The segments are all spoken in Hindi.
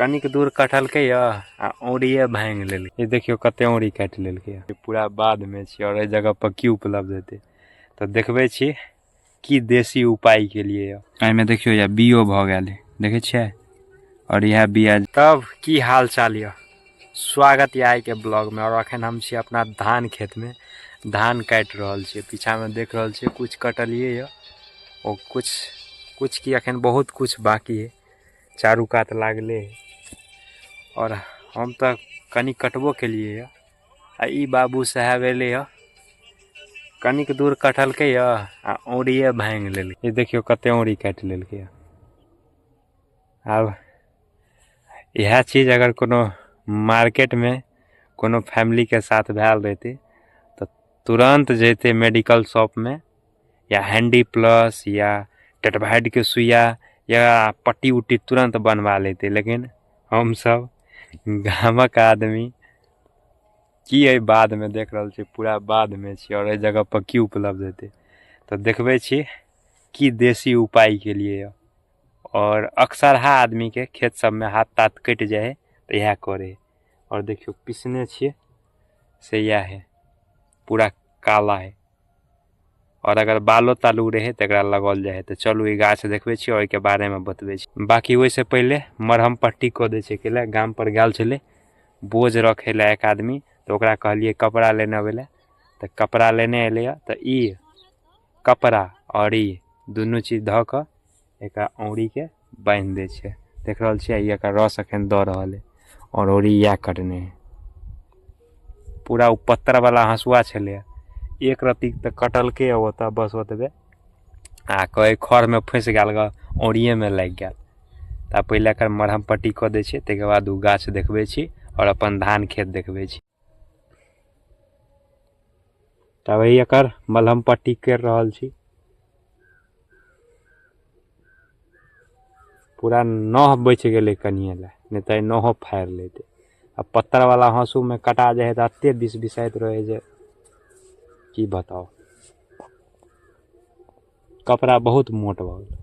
कनिक दूर कटलकै आ औरिये भांग लेलकै। देखियो कते औरी काट लेलकै। पूरा बाद में छी और एहि जगह पर की उपलब्ध हेतै तो देखबे छी की देसी उपाय के लिए। एहिमे देखियो या बियो भ गेल है, देखे छियै। और यह बिया। तब की हाल चाल या स्वागत है आइ के ब्लॉग में। और अखन हम छी अपना धान खेत में धान काट रहल छी। पीछा में देख रहल छी कुछ कटलिए या और कुछ की अखन बहुत कुछ बाकी है। चारू कात लागले है और हम तो कनी कटबो के लिए आ ई बाबू साहब एले या कनिक दूर कटलकै आ औरिये भांग लेलकै। ये देखियो कते औरी काट लेलकै। अब यह चीज अगर कोनो मार्केट में कोनो फैमिली के साथ भैल रहते तो तुरंत जैते मेडिकल शॉप में या हैंडी प्लस या टेटवाइड के सुइया या पट्टी उट्टी तुरंत बनवा लेते। लेकिन हम सब गामक आदमी की है बाद में देख रहल छी, पूरा बाद में छी और इस जगह पर की उपलब्ध हेतै तो देखबे छी की देसी उपाय के लिए। और अक्सर हा आदमी के खेत सब में हाथ तात कट जाए है तो यह करे। और देखियो पिसने छे से यह है पूरा काला है। और अगर बालो तालू रहे तो एकरा लगल जाए है। तो चलू ई गाछ देखबे छी और के बारे में बतबे छी। बाकी वैसे पहले मरहम पट्टी क दे छे के गाम पर गेल छले बोझ रखे ला एक आदमी तो ओकरा कहलिए कपड़ा लेने आवेला तो कपड़ा लेने अले तो ई कपड़ा और ई दुनू चीज ध क एक औरी के बांध दे छे। देख रहल छी ये का रस अखन द रहल है और औरी या कटने है। पूरा उ पत्तर वाला हंसुआ छले एक रत्ती तक कटल के होता बस ओतबे आ कई खर में फंस गेल औरिये में लग गेल। ता पहले कर मरहम पट्टी क दे छे तेके बाद उ गाछ देखबे छी और अपन धान खेत देखबे छी। तब एकर मलहम पट्टी कर रहल छी। पूरा नह बच गेले कनिए ला नहीं तो नहो फाड़ लेते। अब पत्थर वाला हाँसू में कटा जाए तो अत्ते बिस बिसाइत रहे जे की बताओ। कपड़ा बहुत मोट भ गेल।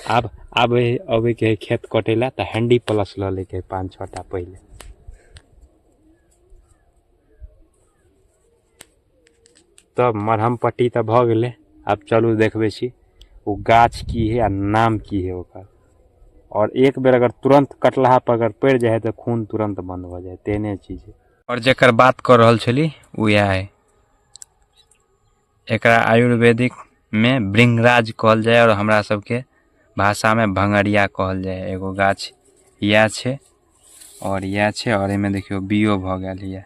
अब अबे के खेत कटेला तो हैंडी प्लस ल ले के 5-6 टा पहले। तब मरहम पट्टी तो भ गेले। अब चलू देखबे छी वो गाछ की है या नाम की है ओकर। और एक बेर अगर तुरंत कटला पर अगर पड़ जाए तो खून तुरंत बंद हो जाए तेने चीज है। और जेकर बात कर रहल छली उ यह है। एकरा आयुर्वेदिक में भृंगराज कहल जाए और हमरा सबके भाषा में भंगरिया कहल जाए। एगो गाछ यह छे और यह छे और एमे देखियो बियो भ गेल है।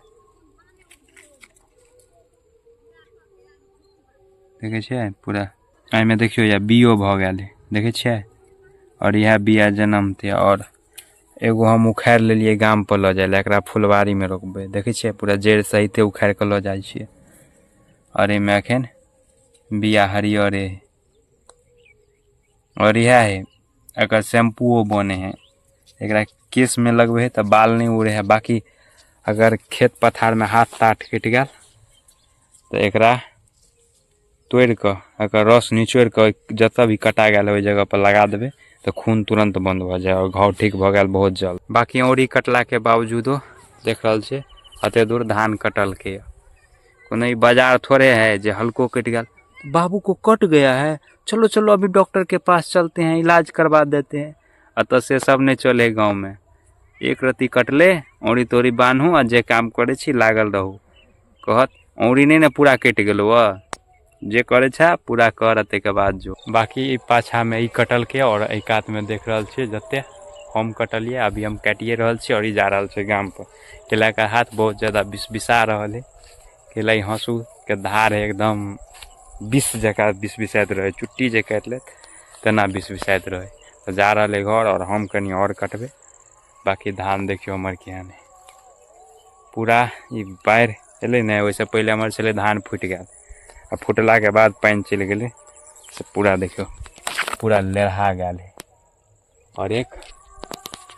देखे छे पूरा एमे देखियो या बियो भ गेल है, देखे छे। और यह बिया जन्मते और एगो हम उखाड़ लेलिए गाम पर ल जाए एकरा फुलवारी में रोकबे। देखे छे पूरा जड़ सहिते उखाड़ के ल जाए छे। और एमे अखन बिया हरियरे है। और यह है अगर शैम्पूओ बने है एकरा केस में लगबे तो बाल नहीं उड़े है। बाकी अगर खेत पथार में हाथ तात कट गया तो एकरा तोड़ क अगर रस निचोड़ क जत भी कटा गया ओहि जगह पर लगा देबे तो खून तुरंत बंद हो जाए और घाव ठीक भ गेल बहुत जल्द। बाकी औरी कटला के बावजूदो देख रहल छे अते दूर धान कटल के कोनो बाजार थोड़े है जे हल्को कट गया बाबू को कट गया है चलो चलो अभी डॉक्टर के पास चलते हैं इलाज करवा देते हैं। अतः से सब नहीं चले गाँव में एक रत्ती कटले औरी तोरी बांधू आ जे काम करे छी लागल रहू। कहत औरी नहीं ना पूरा कट गेलो जे करे छा पूरा कर के बाद जो। बाकी पाछा में ई कटल के और एक हाथ में देख रहल छे जते हम कटलिए अभी हम काटिए रहल छी और ई जा रहल छे गाम पर। केला का हाथ बहुत ज्यादा बिसबिसा रहल है। केला हाँसू के धार है एकदम विष जका बिसबिसाइत रहे चुट्टी जे काट ले तना बिसबिसाइत रहे। तो जा रहे घर और हम कनी और कटबे। बाकी धान देखियो हमर केहन है पूरा ई बाढ़ एले न वैसे पहले हमर चले धान फूट गया आ फुटला के बाद पानी चल गए से पूरा देखियो पूरा लहरा गया है। और एक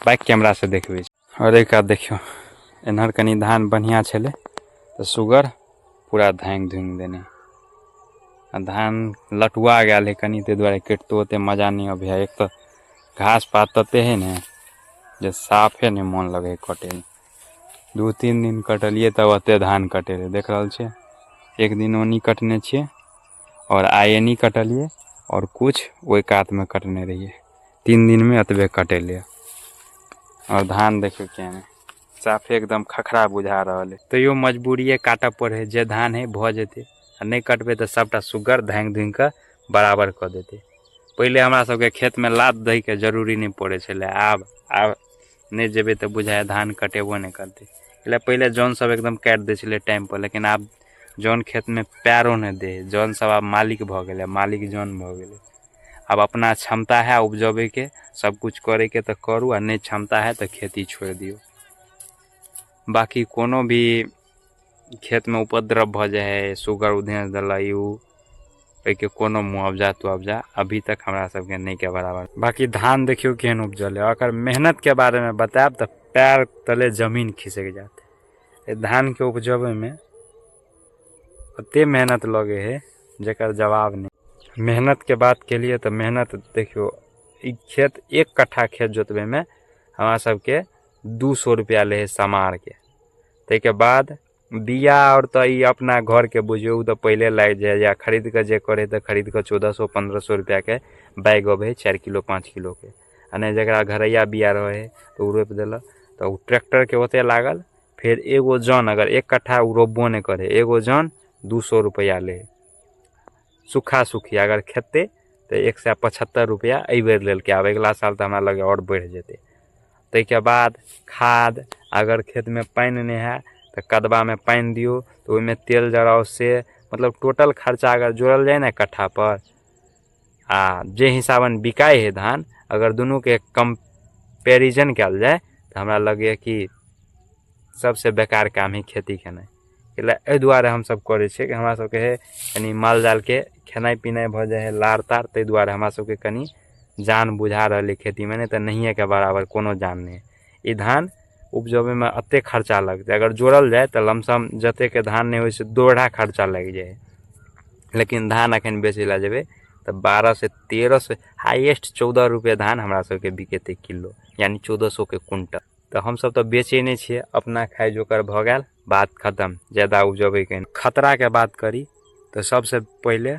बैक कैमरा से देखबे और एक आध देखियो एनहर कनी धान बढ़िया छले तो सुगर पूरा धांग धुंग देने धान लटुआ गया है कनी, ताहि दुआरे कटितो ओते मजा नहीं अबै है। एक तो घास पात तते है ने जे साफे नहीं मन लगे कटे में। 2-3 दिन कटलिए तब ओते धान कटे रहे, देख रहल छे। एक दिन ओनी कटने छे और आए नहीं कटलिए और कुछ वही कात में कटने रहिए। 3 दिन में अतबे कटेलिए और धान देखियो क्या साफे एकदम खखरा बुझा रहा है। तैयो मजबूरी काटे पड़े, जे धान है भ जेते, नहीं कटबे तो सबटा सुगर धांग धुंग के बराबर कर देते। पहले हमरा सबके खेत में लाद दही के जरूरी नहीं पड़े छले, आब नहीं जेबे तो बुझाए धान कटेबो नहीं करते। इसलिए पहले जौन सब एकदम काट दे छले टाइम पर, लेकिन आब जौन खेत में पैरो नहीं दे, जौन सब अब मालिक भ गेले, मालिक जौन भ गेले। अब अपना क्षमता है उपजाबे के, सब कुछ करे के तो करू, आ नहीं क्षमता है तो खेती छोड़ दियो। बाकी कोनो भी खेत में उपद्रव भ जाए, सुगर उधेस दिल के कोनो मुआवजा तुआवजा अभी तक हमरा सबके नहीं के बराबर। बाकी धान देखियो केहन उपजल है। अगर मेहनत के बारे में बताब तो पैर तले जमीन खिसक जाते। धान के उपजाबे में ओते मेहनत लगे है जेकर जवाब नहीं। मेहनत के बात के लिए तो मेहनत देखियो, खेत 1 कट्ठा खेत जोतबे में हमरा सबके 200 रुपया ले है समार के। ते के बाद बिया और तो अपना घर के बुझियो तो पहले लग जाए, या खरीद के जे करे तो खरीद के 1400-1500 रुपया के बैग अबे 4 किलो 5 किलो के। आ नहीं जरा घरैया बिया रहे तो रोप दिल तो ट्रैक्टर के ओते लागल। फिर एगो जन अगर 1 कट्ठा रोपबो नहीं करे, एगो जन 200 रुपया ले। सूखा सूखी अगर खेते तो 175 रुपया अ बेर लेल के। आब अगला साल तो हमरा लगे और बढ़ जेते। ते के बाद खाद, अगर खेत में पानी नहीं है तो कदबा में पानी दियो, तो उसमें तेल जराओ से मतलब टोटल खर्चा अगर जोड़ल जाए ना कट्ठा पर, जे हिसाबन बिकाई है धान, अगर दोनों के कंपेरिजन कल जाए तो हमरा लगे कि सबसे बेकार काम है खेती केनाइ। एहि दुआरे हम सब करे छे कि हमरा सबके है कनी माल जाल के खेनाइ पिनाइ भ जाए है लार तार, ताहि दुआरे हमरा सबके कनी जान बुझा रहा खेती में, नहीं तो नहिए के बराबर कोनो जान नहीं। ई धान उपजाबे में अते खर्चा लगते, अगर जोड़ल जाए तो लमसम जते के धान नहीं हो से 2.5 खर्चा लग जाए। लेकिन धान अखन बेचे ला जेबे तो 12 से 13 से हाईएस्ट 14 रुपये धान हमरा सबके बिकेते किलो, यानी 1400 के कुंटल। तो हम सब तो बेचे नहीं छे, अपना खाए जोकर भ गेल, बात खत्म। ज्यादा उपजाबे के खतरा के बात करी तो सबसे पहले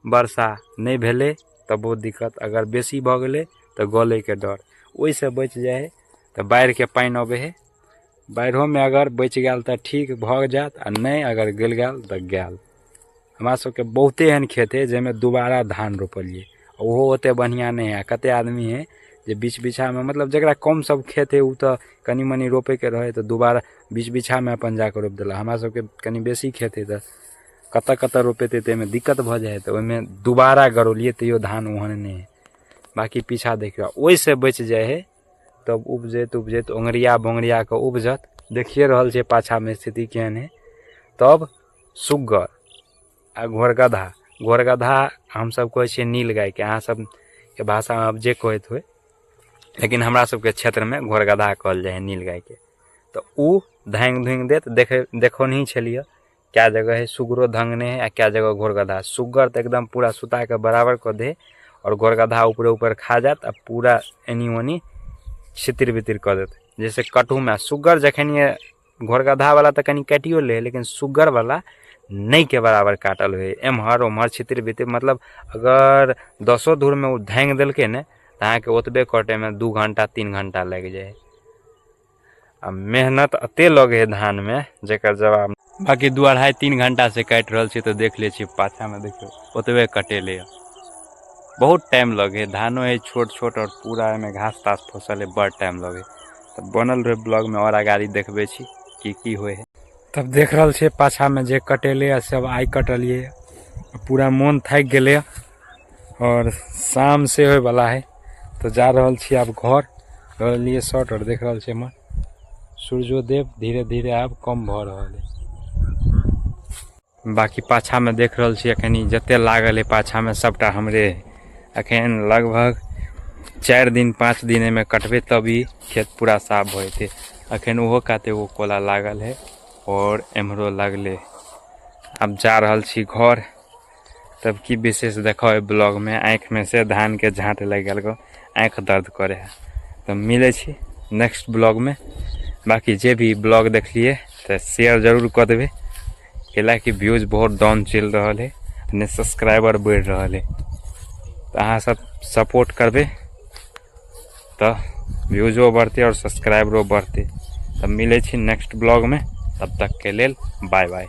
वर्षा नहीं भेले तो बहुत दिक्कत, अगर बेसी भ गेले तो गले के डर, ओहि से बच जाए। तो बाढ़ के पानी अबे है, बाढ़ों में अगर बच गल तो ठीक भ जात, आ नहीं अगर गल गल तो गल। हमरा सबके बहुते एहन खेत है जेमे दोबारा धान रोपलिए, ओहो ओते बढ़िया नहीं है। कते आदमी है जे बीच बीछा में, मतलब जरा कम सब खेत है उ तो कनी मनी रोपे के रहे तो दोबारा बीच बीछा में अपन जाकर रोप दिला। हमरा सबके कनी बेसी खेत है तो कत रोपेते ते में दिक्कत भ जाए, तो ओहिमे दोबारा गरोलिए तैयो धान ओहन नहीं है। बाकी पीछा देखियो ओहि से बच जाए है, तब उपजैत ओंगरिया बोंगरिया के उपजत। देखिए रहल छे पाछा में स्थिति केहन है। तब सुग्गर आ घोरगधा हम सब कहे छे नील गाय के, अहाँ सब के भाषा में अब जे कहत हो, लेकिन हमरा सबके क्षेत्र में घोरगधा कहल जाए है नील गाय के। तो उ धांग धुंग देत, देखो नहीं छलिए क्या जगह है सुगरो धंगने है, क्या जगह घोरगधा। सुग्गर तो एकदम पूरा सुता के बराबर कर दे, और घोरगधा ऊपर ऊपर खा जात, आ पूरा एनी ओनी छितिर बितिर कर देते। जैसे कटू में सुगर जखन ये घोरगधा वाला तो कहीं काटियो ले, लेकिन सुगर वाला नहीं के बराबर काटल हुए, एम्हर ओम्हर छितिर बितिर। मतलब अगर 10 धूर में वो धांग दिल के ने तो अहाँ के ओतबे कटे में 2 घंटा 3 घंटा लग जाए। अब मेहनत अते लगे है धान में जेकर जवाब। बाकी 2-2.5-3 घंटा से काट रहा छे तो देख ले छी पाछा में, देखियो ओतबे कटेले, बहुत टाइम लगे। धानो है छोट छोट और पूरा में घास तास फसल है, बड़ टाइम लगे। तो बनल रहे ब्लॉग में और आगाड़ी देखबे छी की होए है। तब देख रहल छे पाछा में जे कटेले सब आई कटलिए, पूरा मन थक गेले और शाम से होए वाला है। तो जा रहल छी अब घर लिए शॉर्ट, और देख रहल छे मन सूर्योदय धीरे धीरे अब कम भ रहल है। बाकी पाछा में देख रहल छी अखनी जते लागल है पाछा में सबटा हमरे। अखन लगभग 4 दिन 5 दिन में कटबे तभी खेत पूरा साफ हो जेते। अखन ओहो काते वो कोला लागल है और एम्हरो लगले। अब जा रहल छी घर, तब की विशेष देखो ब्लॉग में आँख में से धान के झाँट लग गल को आँख दर्द करे है। तो मिले छी नेक्स्ट ब्लॉग में। बाकी जे भी ब्लॉग देखलिए तो शेयर जरूर कर देवे, कैलाकि व्यूज बहुत डाउन चल रहा है, ने सब्सक्राइबर बढ़ रहा है। तो अहाँ सब सपोर्ट करबे तो व्यूजो बढ़ते और सब्सक्राइबरो बढ़ते। तब मिले छी नेक्स्ट ब्लॉग में, तब तक के लेल बाय बाय।